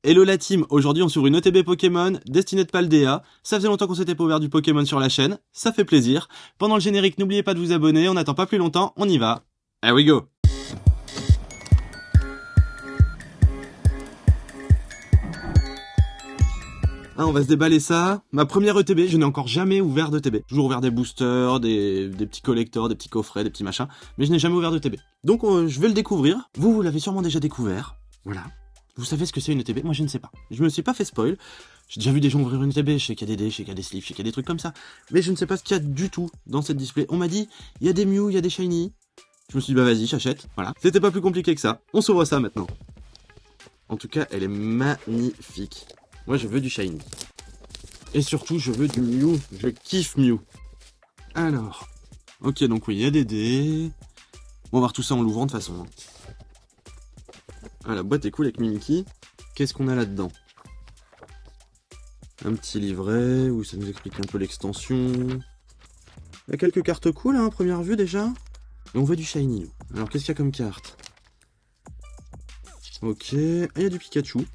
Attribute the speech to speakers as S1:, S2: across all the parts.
S1: Hello la team, aujourd'hui on s'ouvre une ETB Pokémon, destinée de Paldea. Ça faisait longtemps qu'on s'était pas ouvert du Pokémon sur la chaîne, ça fait plaisir. Pendant le générique, n'oubliez pas de vous abonner, on n'attend pas plus longtemps, on y va. Here we go. On va se déballer ça. Ma première ETB, je n'ai encore jamais ouvert d'ETB. Toujours ouvert des boosters, des petits collectors, des petits coffrets, des petits machins. Mais je n'ai jamais ouvert d'ETB. Donc je vais le découvrir. Vous l'avez sûrement déjà découvert. Voilà. Vous savez ce que c'est une ETB? Moi je ne sais pas. Je me suis pas fait spoil. J'ai déjà vu des gens ouvrir une ETB. Je sais qu'il y a des dés, je sais qu'il y a des sleeves, je sais qu'il y a des trucs comme ça. Mais je ne sais pas ce qu'il y a du tout dans cette display. On m'a dit, il y a des Mew, il y a des Shiny. Je me suis dit, bah vas-y, j'achète. Voilà. C'était pas plus compliqué que ça. On s'ouvre ça maintenant. En tout cas, elle est magnifique. Moi je veux du Shiny. Et surtout, je veux du Mew. Je kiffe Mew. Alors. Ok, donc oui, il y a des dés. On va voir tout ça en l'ouvrant de toute façon. Ah, la boîte est cool avec Mimikyu. Qu'est-ce qu'on a là-dedans? Un petit livret où ça nous explique un peu l'extension. Il y a quelques cartes cool, hein, première vue déjà. Et on veut du Shiny. Alors, qu'est-ce qu'il y a comme carte? Ok. Ah, il y a du Pikachu. Ça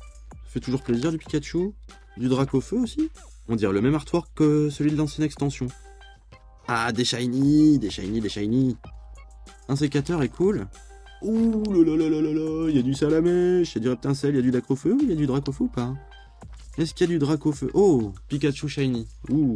S1: fait toujours plaisir, du Pikachu. Du Dracofeu aussi. On dirait le même artwork que celui de l'ancienne extension. Ah, des Shiny, des Shiny, des Shiny. Un sécateur est cool. Ouh là là là là là, il y a du Salamèche, il y a du Reptincelle, il y a du Dracofeu, il y a du Dracofeu ou pas? Est-ce qu'il y a du Dracofeu? Oh, Pikachu Shiny. Ouh.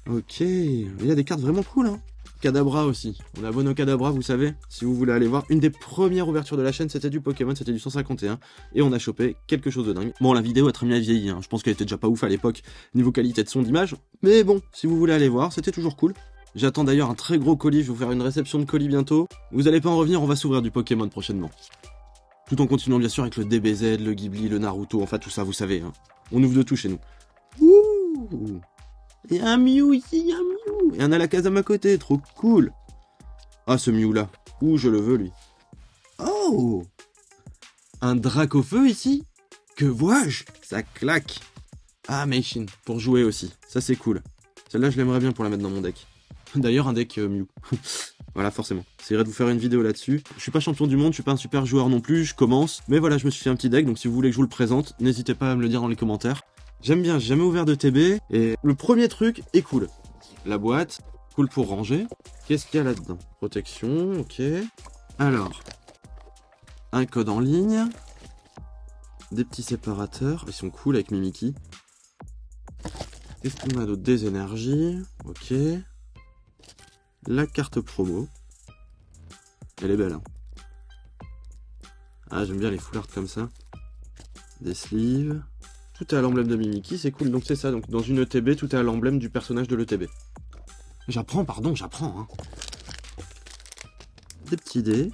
S1: Ok, il y a des cartes vraiment cool, hein. Kadabra aussi. On a Bono Kadabra, vous savez, si vous voulez aller voir. Une des premières ouvertures de la chaîne, c'était du Pokémon, c'était du 151. Et on a chopé quelque chose de dingue. Bon, la vidéo a très bien vieilli, hein. Je pense qu'elle était déjà pas ouf à l'époque, niveau qualité de son, d'image. Mais bon, si vous voulez aller voir, c'était toujours cool. J'attends d'ailleurs un très gros colis, je vais vous faire une réception de colis bientôt. Vous allez pas en revenir, on va s'ouvrir du Pokémon prochainement. Tout en continuant bien sûr avec le DBZ, le Ghibli, le Naruto, enfin tout ça, vous savez. Hein. On ouvre de tout chez nous. Ouh! Il y a un Mew ici, il y a un Mew! Et un Alakazam à côté, trop cool! Ah, ce Mew là. Ouh, je le veux lui. Oh! Un Dracofeu ici? Que vois-je? Ça claque! Ah, Meishin, pour jouer aussi. Ça c'est cool. Celle-là, je l'aimerais bien pour la mettre dans mon deck. D'ailleurs, un deck Mew. Voilà, forcément. J'essaierai de vous faire une vidéo là-dessus. Je suis pas champion du monde, je suis pas un super joueur non plus, je commence. Mais voilà, je me suis fait un petit deck, donc si vous voulez que je vous le présente, n'hésitez pas à me le dire dans les commentaires. J'aime bien, j'ai jamais ouvert de TB. Et le premier truc est cool. La boîte, cool pour ranger. Qu'est-ce qu'il y a là-dedans? Protection, ok. Alors, un code en ligne. Des petits séparateurs, ils sont cool avec Mimikyu. Qu'est-ce qu'on a d'autre? Des énergies, ok. La carte promo. Elle est belle, hein. Ah, j'aime bien les foulards comme ça. Des sleeves. Tout est à l'emblème de Mimikyu, c'est cool. Donc c'est ça, donc dans une ETB, tout est à l'emblème du personnage de l'ETB. J'apprends, pardon, j'apprends, hein. Des petits dés.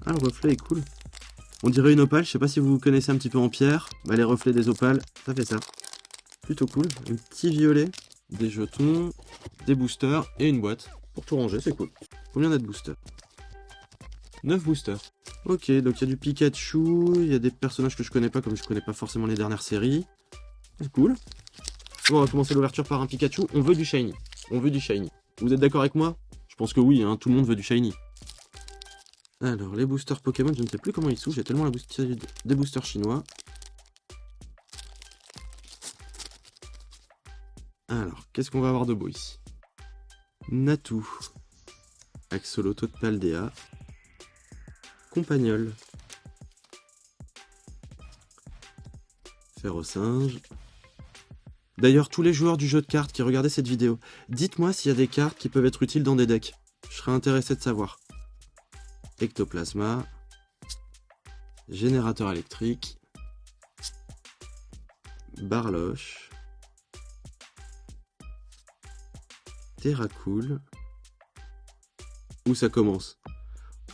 S1: Ah, le reflet est cool. On dirait une opale, je sais pas si vous connaissez un petit peu en pierre. Bah, les reflets des opales, ça fait ça. Plutôt cool. Un petit violet. Des jetons, des boosters et une boîte. Pour tout ranger, c'est cool. Combien d'être boosters? 9 boosters. Ok, donc il y a du Pikachu, il y a des personnages que je connais pas, comme je connais pas forcément les dernières séries. C'est cool. Bon, on va commencer l'ouverture par un Pikachu. On veut du Shiny. On veut du Shiny. Vous êtes d'accord avec moi? Je pense que oui, hein, tout le monde veut du Shiny. Alors, les boosters Pokémon, je ne sais plus comment ils s'ouvrent, j'ai tellement des boosters chinois. Alors, qu'est-ce qu'on va avoir de beau ici? Natu. Axoloto de Paldea. Compagnol. Ferrosinge. D'ailleurs, tous les joueurs du jeu de cartes qui regardaient cette vidéo, dites-moi s'il y a des cartes qui peuvent être utiles dans des decks. Je serais intéressé de savoir. Ectoplasma. Générateur électrique. Barloche. Terracool. Où ça commence?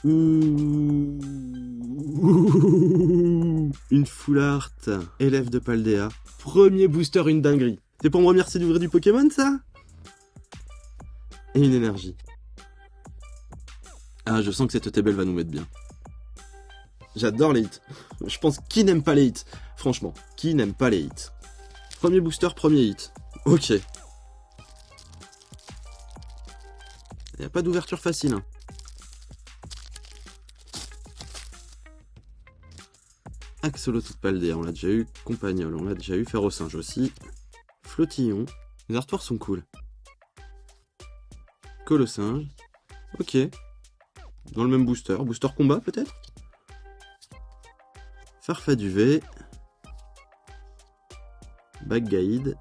S1: Ouh. Une Foulard. Élève de Paldea. Premier booster, une dinguerie. C'est pour me remercier d'ouvrir du Pokémon, ça? Et une énergie. Ah, je sens que cette ETB va nous mettre bien. J'adore les hits. Je pense qui n'aime pas les hits? Franchement, qui n'aime pas les hits? Premier booster, premier hit. Ok. Il n'y a pas d'ouverture facile. Hein. Axolotl de Paldea, on l'a déjà eu. Compagnol, on l'a déjà eu. Fer-au-singe aussi. Flottillon. Les artoirs sont cool. Colossinge. Ok. Dans le même booster. Booster combat peut-être. Farfaduvet. Baggaïd.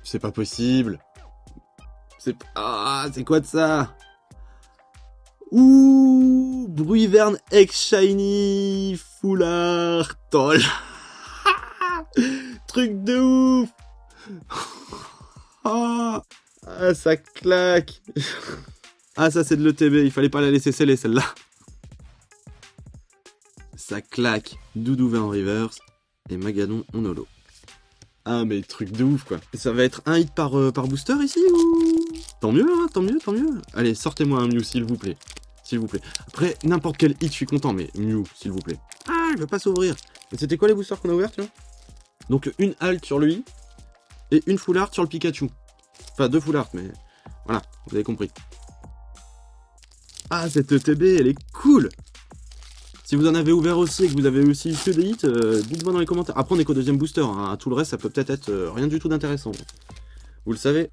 S1: C'est pas possible. Ah, c'est quoi de ça? Ouh, Bruyverne X Shiny Foulard Toll. Truc de ouf. Ah, ça claque. Ah, ça c'est de l'ETB, il fallait pas la laisser sceller celle-là. Ça claque. Doudouvet en reverse et Magadon en holo. Ah mais truc de ouf quoi. Ça va être un hit par booster ici ou... Tant mieux hein, tant mieux, tant mieux. Allez, sortez-moi un Mew s'il vous plaît. S'il vous plaît. Après, n'importe quel hit, je suis content, mais Mew, s'il vous plaît. Ah, il veut pas s'ouvrir. Mais c'était quoi les boosters qu'on a ouverts, là? Donc une halte sur lui et une full art sur le Pikachu. Enfin, 2 full art, mais voilà, vous avez compris. Ah, cette ETB, elle est cool. Si vous en avez ouvert aussi et que vous avez aussi eu que des hits, dites-moi dans les commentaires. Après, on est qu'au deuxième booster. Hein. Tout le reste, ça peut peut-être être rien du tout d'intéressant. Vous le savez.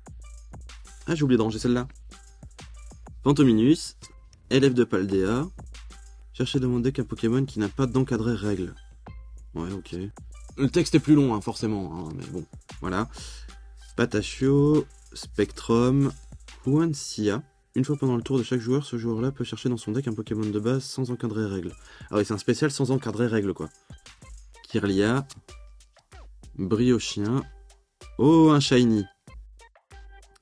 S1: Ah, j'ai oublié de ranger celle-là. Fantominus, élève de Paldea. Cherchez dans mon deck un Pokémon qui n'a pas d'encadré règle. Ouais, ok. Le texte est plus long, hein, forcément. Hein, mais bon, voilà. Patachio, Spectrum, Huanxia. Une fois pendant le tour de chaque joueur, ce joueur-là peut chercher dans son deck un Pokémon de base sans encadrer règle. Ah oui, c'est un spécial sans encadrer règle, quoi. Kirlia. Briochien. Oh, un Shiny.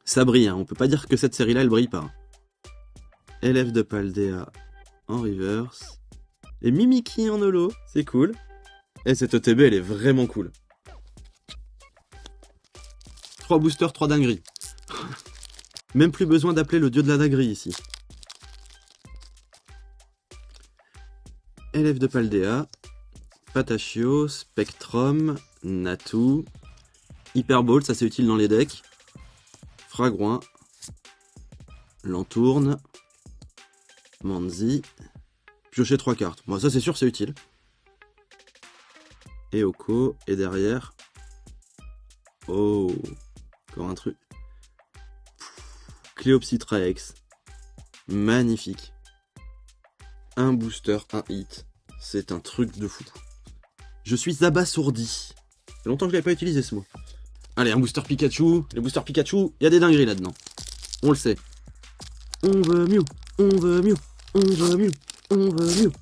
S1: Ça brille, hein. On peut pas dire que cette série-là, elle brille pas. Élève de Paldea en reverse. Et Mimikyu en holo, c'est cool. Et cette ETB, elle est vraiment cool. 3 boosters, 3 dingueries. Même plus besoin d'appeler le dieu de la dinguerie ici. Élève de Paldea, Patachio, Spectrum, Natu, Hyperball, ça c'est utile dans les decks, Fragouin, Lantourne, Manzi, piocher 3 cartes. Bon, ça c'est sûr, c'est utile. Eoko, et derrière... Oh, encore un truc. Cléopsitra X. Magnifique. Un booster, un hit. C'est un truc de fou. Je suis abasourdi. Ça fait longtemps que je l'avais pas utilisé ce mot. Allez, un booster Pikachu. Les boosters Pikachu, il y a des dingueries là-dedans. On le sait. On veut mieux, on veut mieux, on veut mieux, on veut mieux.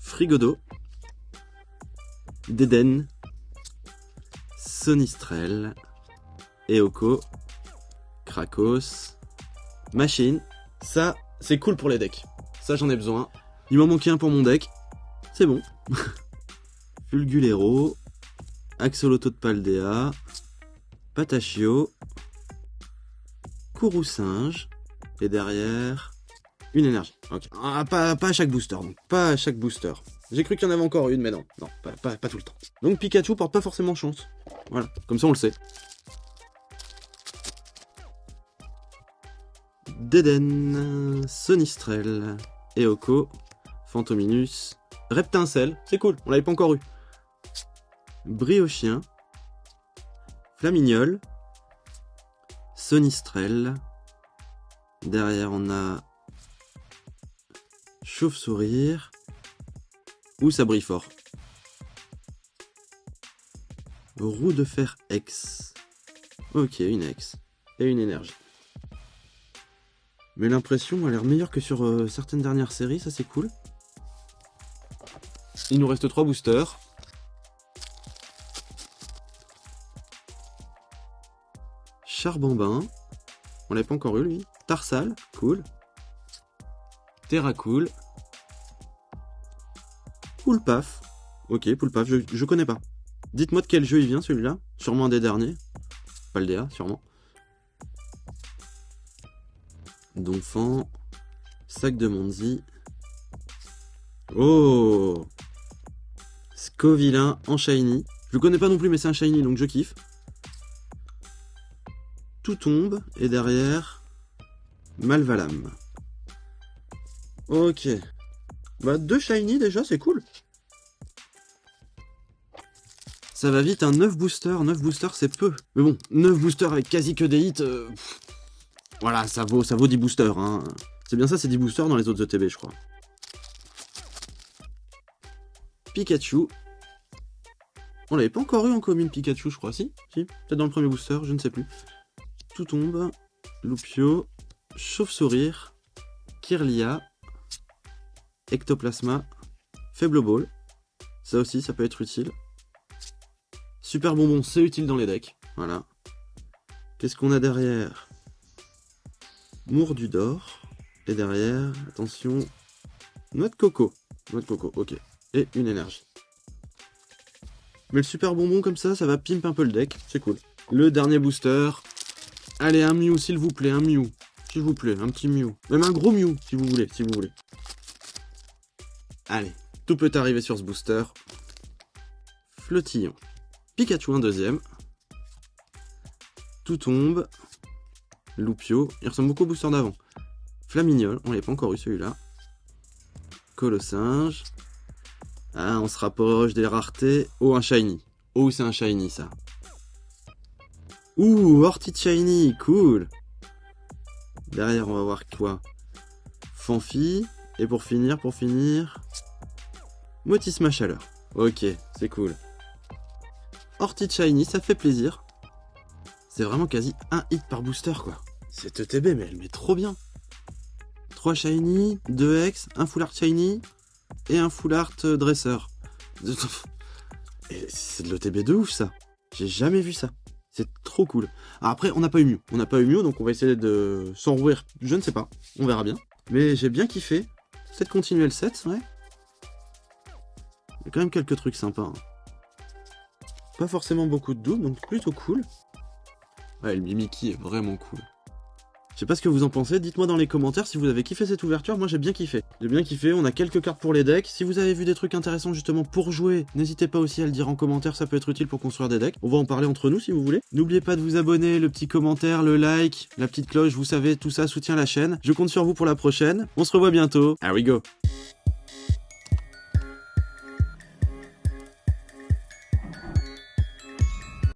S1: Frigodo. Deden. Sonistrel. Eoko. Krakos. Machine. Ça, c'est cool pour les decks. Ça, j'en ai besoin. Il m'en manquait un pour mon deck. C'est bon. Fulgulero. Axolotl de Paldea. Patachio. Kourou-singe. Et derrière, une énergie. Ok. Ah, pas à chaque booster. Donc. Pas à chaque booster. J'ai cru qu'il y en avait encore une, mais non. Non, pas tout le temps. Donc Pikachu porte pas forcément chance. Voilà. Comme ça, on le sait. Deden, Sonistrel, Eoko, Fantominus, Reptincelle, c'est cool, on l'avait pas encore eu. Briochien, Flamignol, Sonistrel, derrière on a Chauve-sourire, ou ça brille fort. Roue de fer X. Ok, une X. Et une énergie. Mais l'impression a l'air meilleure que sur certaines dernières séries, ça c'est cool. Il nous reste 3 boosters. Charbambin. On l'avait pas encore eu lui. Tarsal, cool. Terracool. Poulpaf. Ok, Poulpaf, je connais pas. Dites-moi de quel jeu il vient celui-là. Sûrement un des derniers. Paldea, sûrement. Donphan. Sac de Manzi. Oh, Scovillain en shiny. Je le connais pas non plus mais c'est un shiny donc je kiffe. Tout tombe et derrière Malvalam. Ok. Bah 2 shiny déjà, c'est cool. Ça va vite, un 9 boosters. 9 boosters, c'est peu. Mais bon, 9 boosters avec quasi que des hits... Voilà, ça vaut 10 boosters. Hein. C'est bien ça, c'est 10 boosters dans les autres ETB, je crois. Pikachu. On l'avait pas encore eu en commune, Pikachu, je crois. Si, peut-être dans le premier booster, je ne sais plus. Tout tombe. Loupio. Chauve-sourire. Kirlia. Ectoplasma. Faible Ball. Ça aussi, ça peut être utile. Super bonbon, c'est utile dans les decks. Voilà. Qu'est-ce qu'on a derrière? Mourdu d'or. Et derrière, attention, noix de coco. Noix de coco, ok. Et une énergie. Mais le super bonbon comme ça va pimp un peu le deck. C'est cool. Le dernier booster. Allez, un Mew, s'il vous plaît, un Mew. S'il vous plaît, un petit Mew. Même un gros Mew, si vous voulez, Allez, tout peut arriver sur ce booster. Flottillon. Pikachu, un deuxième. Tout tombe. Loupio. Il ressemble beaucoup au booster d'avant. Flamignol, on l'avait pas encore eu celui-là. Colossinge. Ah, on se rapproche des raretés. Oh, un shiny. Oh, c'est un shiny, ça. Ouh, Hortit shiny, cool. Derrière, on va voir quoi? Fanfi. Et pour finir... Motisma Chaleur. Ok, c'est cool. Hortit shiny, ça fait plaisir. C'est vraiment quasi un hit par booster, quoi. Cette ETB, mais elle met trop bien. 3 shiny, 2 X, un full art shiny et un full art dresseur. Et c'est de l'ETB de ouf, ça. J'ai jamais vu ça. C'est trop cool. Après, on n'a pas eu Mew. Donc on va essayer de s'en rouvrir. Je ne sais pas. On verra bien. Mais j'ai bien kiffé. Peut-être continuer le set, ouais. Il y a quand même quelques trucs sympas. Hein. Pas forcément beaucoup de doubles, donc plutôt cool. Ouais, le Mimikyu est vraiment cool. Je sais pas ce que vous en pensez, dites-moi dans les commentaires si vous avez kiffé cette ouverture, moi j'ai bien kiffé. J'ai bien kiffé, on a quelques cartes pour les decks. Si vous avez vu des trucs intéressants justement pour jouer, n'hésitez pas aussi à le dire en commentaire, ça peut être utile pour construire des decks. On va en parler entre nous si vous voulez. N'oubliez pas de vous abonner, le petit commentaire, le like, la petite cloche, vous savez, tout ça soutient la chaîne. Je compte sur vous pour la prochaine, on se revoit bientôt, here we go.